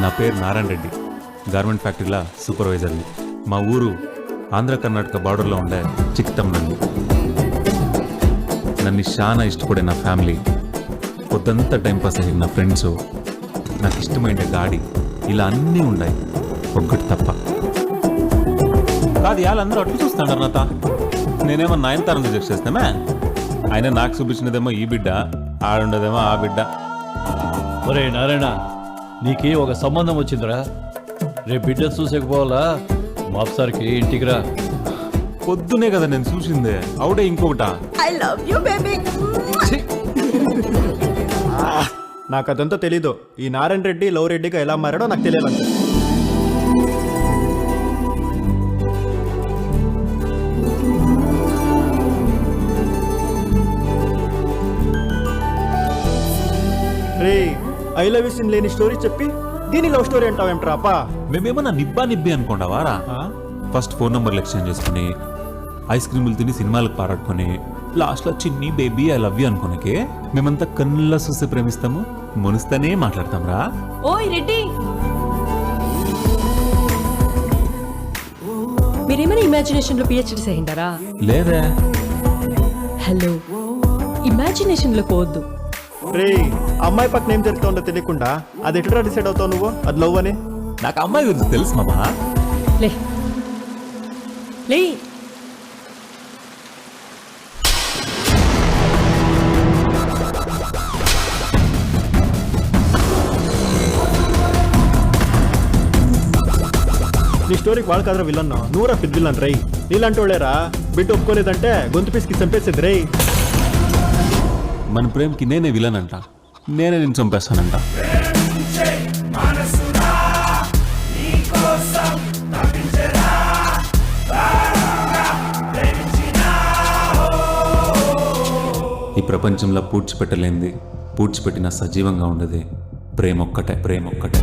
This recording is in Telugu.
నా పేరు నారాయణ రెడ్డి, గార్మెంట్ ఫ్యాక్టరీలో సూపర్వైజర్ని. మా ఊరు ఆంధ్ర కర్ణాటక బార్డర్లో ఉండే చిక్తమ్నండి. నన్ను చాలా ఇష్టపడే నా ఫ్యామిలీ, పొద్దంతా టైంపాస్ అయ్యే నా ఫ్రెండ్స్, నాకు ఇష్టమైన గాడి, ఇలా అన్నీ ఉన్నాయి, ఒక్కటి తప్ప. కాదు వాళ్ళందరూ అట్లా చూస్తున్నారు నాత. నేనేమో నయనతారని చెక్ చేస్తామే, ఆయన నాకు చూపించినదేమో ఈ బిడ్డ, ఆడుండదేమో ఆ బిడ్డ. ఒరే నారాయణ, నీకే ఒక సంబంధం వచ్చిందిరా. రేపు బిడ్డ చూసేకపోవాలా మాప్సార్కి ఇంటికి రా. పొద్దునే కదా నేను చూసిందే, అవుడే ఇంకొకటా. I love you baby. నాకు అదంతా తెలీదు. ఈ నారాయణ రెడ్డి లవ్ రెడ్డిగా ఎలా మారాడో నాకు తెలియాలంటే. రే, ఐ లవ్ యూ సీన్ లేని స్టోరీ చెప్పి దీని లవ్ స్టోరీ అంటావేంట్రా అప్పా? మేమేమన్నా నిబ్బి అనుకోండావారా? ఫస్ట్ ఫోన్ నంబర్లు ఎక్స్చేంజ్ చేసుకుని, ఐస్ క్రీములు తిని సినిమాలకు పారాడుకొని, లాస్ట్లో చిన్ని బేబీ ఐ లవ్ యూ అనుకోనికే మేమంతా కన్నులా చూసి ప్రేమిస్తాము, మునిస్తానే మాట్లాడతాం రా. ఓయ్ రెడ్డి, మీరేమైనా ఇమాజినేషన్ లో పిహెచ్డి చేయండారా? లేదే. హలో, ఇమాజినేషన్ లో పోవద్దు. రే, అమ్మాయి పక్కన ఏం జరుగుతుందో తెలియకుండా అది ఎట్లా డిసైడ్ అవుతావు నువ్వు అది లవ్ అని? నాకు అమ్మాయి గురించి తెలుసు మామా. లే లే, నీ స్టోరీకి వాళ్ళు కదరా విల్లన్నా, నువ్వురా పెద్ద విల్లన్ రై. నీలాంటి వాళ్ళేరా బిడ్డ ఒప్పుకోలేదంటే గొంతు పీసుకి చంపేసేది రే. మన ప్రేమకి నేనే విలన్ అంట, నేనే నేను చంపేస్తానంట. ఈ ప్రపంచంలో పూడ్చిపెట్టలేంది, పూడ్చిపెట్టిన సజీవంగా ఉండేది ప్రేమ ఒక్కటే, ప్రేమ ఒక్కటే.